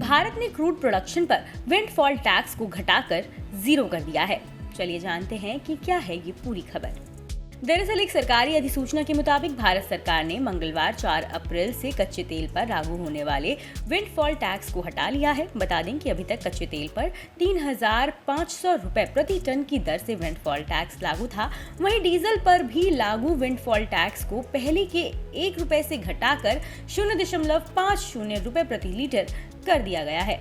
भारत ने crude production पर windfall tax को घटाकर 0 कर दिया है। चलिए जानते हैं कि क्या है ये पूरी खबर। दरअसल एक सरकारी अधिसूचना के मुताबिक भारत सरकार ने मंगलवार 4 अप्रैल से कच्चे तेल पर लागू होने वाले विंडफॉल टैक्स को हटा लिया है। बता दें कि अभी तक कच्चे तेल पर 3,500 रुपए प्रति टन की दर से विंडफॉल टैक्स लागू था। वहीं डीजल पर भी लागू विंडफॉल टैक्स को पहले के 1 रुपए से घटाकर 0.50 रुपए प्रति लीटर कर दिया गया है।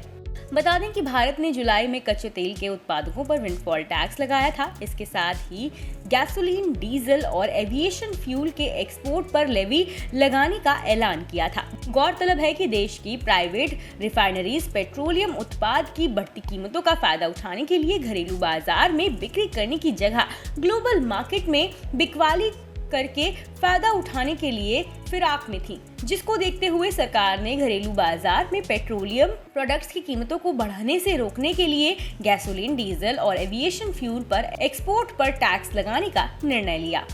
बता दें कि भारत ने जुलाई में कच्चे तेल के उत्पादकों पर विंडफॉल टैक्स लगाया था। इसके साथ ही गैसोलीन, डीजल और एविएशन फ्यूल के एक्सपोर्ट पर लेवी लगाने का ऐलान किया था। गौरतलब है कि देश की प्राइवेट रिफाइनरीज पेट्रोलियम उत्पाद की बढ़ती कीमतों का फायदा उठाने के लिए घरेलू बाजार में बिक्री करने की जगह ग्लोबल मार्केट में बिकवाली करके फायदा उठाने के लिए फिराक में थी, जिसको देखते हुए सरकार ने घरेलू बाजार में पेट्रोलियम प्रोडक्ट्स की कीमतों को बढ़ने से रोकने के लिए गैसोलीन, डीजल और एविएशन फ्यूल पर एक्सपोर्ट पर टैक्स लगाने का निर्णय लिया।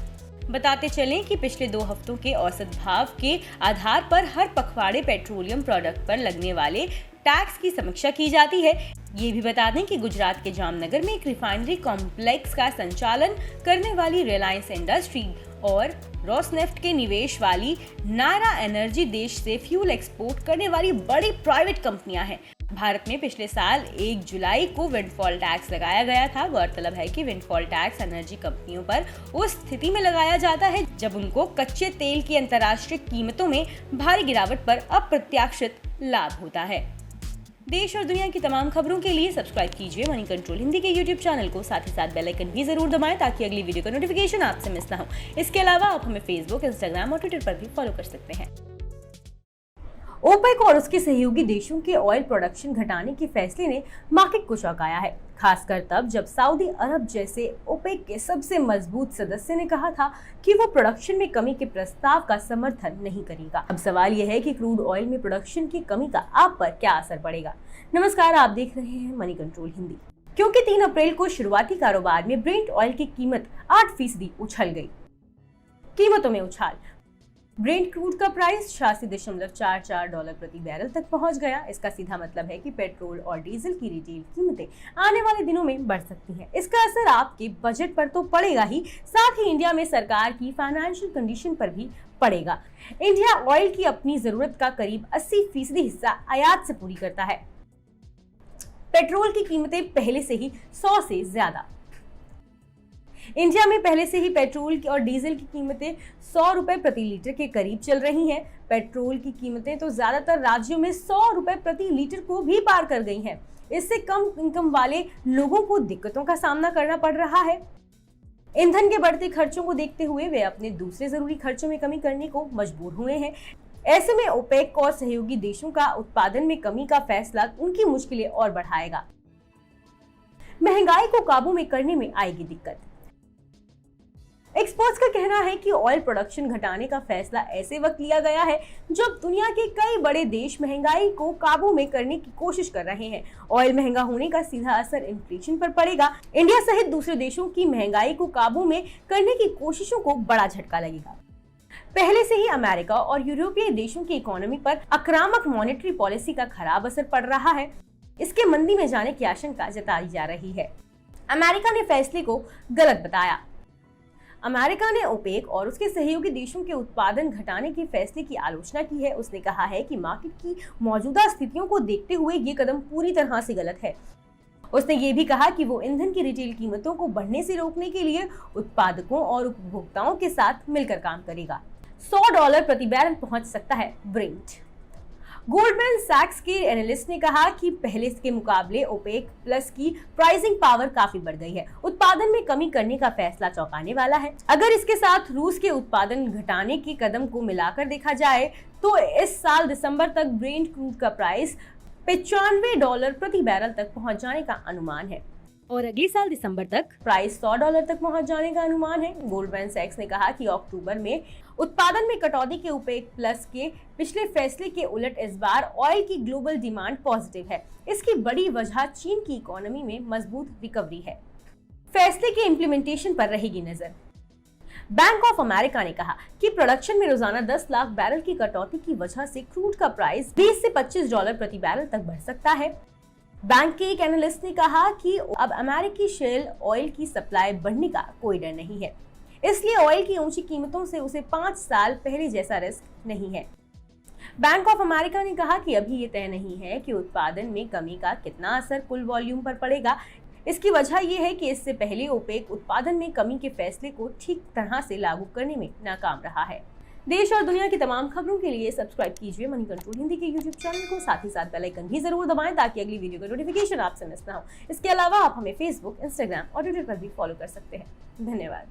बताते चलें कि पिछले 2 हफ्तों के औसत भाव के आधार पर हर पखवाड़े पेट्रोलियम प्रोडक्ट पर लगने वाले टैक्स की समीक्षा की जाती है। ये भी बता दें कि गुजरात के जामनगर में एक रिफाइनरी कॉम्प्लेक्स का संचालन करने वाली रिलायंस इंडस्ट्री और रोसनेफ्ट के निवेश वाली नायरा एनर्जी देश से फ्यूल एक्सपोर्ट करने वाली बड़ी प्राइवेट कंपनियां हैं। भारत में पिछले साल 1 जुलाई को विंडफॉल टैक्स लगाया गया था। गौरतलब है कि विंडफॉल टैक्स एनर्जी कंपनियों पर उस स्थिति में लगाया जाता है जब उनको कच्चे तेल की अंतर्राष्ट्रीय कीमतों में भारी गिरावट पर अप्रत्याशित लाभ होता है। देश और दुनिया की तमाम खबरों के लिए सब्सक्राइब कीजिए मनी कंट्रोल हिंदी के यूट्यूब चैनल को। साथ ही साथ बेल आइकन भी जरूर दबाएं ताकि अगली वीडियो का नोटिफिकेशन आपसे मिस ना हो। इसके अलावा आप हमें फेसबुक, इंस्टाग्राम और ट्विटर पर भी फॉलो कर सकते हैं। ओपेक और उसके सहयोगी देशों के ऑयल प्रोडक्शन घटाने के फैसले ने मार्केट को चौंकाया है, खासकर तब जब सऊदी अरब जैसे ओपेक के सबसे मजबूत सदस्य ने कहा था कि वो प्रोडक्शन में कमी के प्रस्ताव का समर्थन नहीं करेगा। अब सवाल यह है कि क्रूड ऑयल में प्रोडक्शन की कमी का आप पर क्या असर पड़ेगा। नमस्कार, आप देख रहे हैं मनी कंट्रोल हिंदी। क्योंकि 3 अप्रैल को शुरुआती कारोबार में ब्रेंट ऑयल की कीमत 8% उछल गई। कीमतों में उछाल। ब्रेंट क्रूड का प्राइस $86.44 प्रति बैरल तक पहुंच गया। इसका सीधा मतलब है कि पेट्रोल और डीजल की रिटेल कीमतें आने वाले दिनों में बढ़ सकती हैं। इसका असर आपके बजट पर तो पड़ेगा ही, साथ ही इंडिया में सरकार की फाइनेंशियल कंडीशन पर भी पड़ेगा। इंडिया ऑयल की अपनी जरूरत का करीब 80% हिस्सा आयात से पूरी करता है। पेट्रोल की कीमतें पहले से ही 100 से ज्यादा। इंडिया में पहले से ही पेट्रोल और डीजल की कीमतें 100 रुपए प्रति लीटर के करीब चल रही हैं। पेट्रोल की कीमतें तो ज्यादातर राज्यों में 100 रुपए प्रति लीटर को भी पार कर गई हैं। इससे कम इनकम वाले लोगों को दिक्कतों का सामना करना पड़ रहा है। ईंधन के बढ़ते खर्चों को देखते हुए वे अपने दूसरे जरूरी खर्चों में कमी करने को मजबूर हुए हैं। ऐसे में ओपेक और सहयोगी देशों का उत्पादन में कमी का फैसला उनकी मुश्किलें और बढ़ाएगा। महंगाई को काबू में करने में आएगी दिक्कत। एक्सपर्ट्स का कहना है कि ऑयल प्रोडक्शन घटाने का फैसला ऐसे वक्त लिया गया है जब दुनिया के कई बड़े देश महंगाई को काबू में करने की कोशिश कर रहे हैं। ऑयल महंगा होने का सीधा असर इन्फ्लेशन पर पड़ेगा। इंडिया सहित दूसरे देशों की महंगाई को काबू में करने की कोशिशों को बड़ा झटका लगेगा। पहले से ही अमेरिका और यूरोपीय देशों की इकोनॉमी पर आक्रामक मॉनेटरी पॉलिसी का खराब असर पड़ रहा है। इसके मंदी में जाने की आशंका जताई जा रही है। अमेरिका ने फैसले को गलत बताया। अमेरिका ने ओपेक और उसके सहयोगी देशों के उत्पादन घटाने के फैसले की आलोचना की है। उसने कहा है कि मार्केट की मौजूदा स्थितियों को देखते हुए ये कदम पूरी तरह से गलत है। उसने ये भी कहा कि वो ईंधन की रिटेल कीमतों को बढ़ने से रोकने के लिए उत्पादकों और उपभोक्ताओं के साथ मिलकर काम करेगा। $100 प्रति बैरल पहुंच सकता है ब्रेंट। गोल्डमैन सैक्स के एनालिस्ट ने कहा कि पहले के मुकाबले ओपेक प्लस की प्राइसिंग पावर काफी बढ़ गई है। उत्पादन में कमी करने का फैसला चौंकाने वाला है। अगर इसके साथ रूस के उत्पादन घटाने के कदम को मिलाकर देखा जाए तो इस साल दिसंबर तक ब्रेंट क्रूड का प्राइस $95 प्रति बैरल तक पहुंच जाने का अनुमान है और अगले साल दिसंबर तक प्राइस $100 तक पहुंच जाने का अनुमान है। गोल्डमैन सैक्स ने कहा कि अक्टूबर में उत्पादन में कटौती के ओपेक प्लस के पिछले फैसले के उलट इस बार ऑयल की ग्लोबल डिमांड पॉजिटिव है। इसकी बड़ी वजह चीन की इकोनॉमी में मजबूत रिकवरी है। फैसले के इम्प्लीमेंटेशन पर रहेगी नजर। बैंक ऑफ अमेरिका ने कहा कि प्रोडक्शन में रोजाना 10 लाख बैरल की कटौती की वजह से क्रूड का प्राइस 20 से $25 प्रति बैरल तक बढ़ सकता है। बैंक के एक एनालिस्ट ने कहा कि अब अमेरिकी शेल ऑयल की सप्लाई बढ़ने का कोई डर नहीं है, इसलिए ऑयल की ऊंची कीमतों से उसे 5 साल पहले जैसा रिस्क नहीं है। बैंक ऑफ अमेरिका ने कहा कि अभी ये तय नहीं है कि उत्पादन में कमी का कितना असर कुल वॉल्यूम पर पड़ेगा। इसकी वजह यह है कि इससे पहले ओपेक उत्पादन में कमी के फैसले को ठीक तरह से लागू करने में नाकाम रहा है। देश और दुनिया की तमाम खबरों के लिए सब्सक्राइब कीजिए मनी कंट्रोल हिंदी के यूट्यूब चैनल को, साथ ही साथ बेल आइकन भी जरूर दबाएं ताकि अगली वीडियो का नोटिफिकेशन आपसे मिस ना हो। इसके अलावा आप हमें फेसबुक, इंस्टाग्राम और ट्विटर पर भी फॉलो कर सकते हैं। धन्यवाद।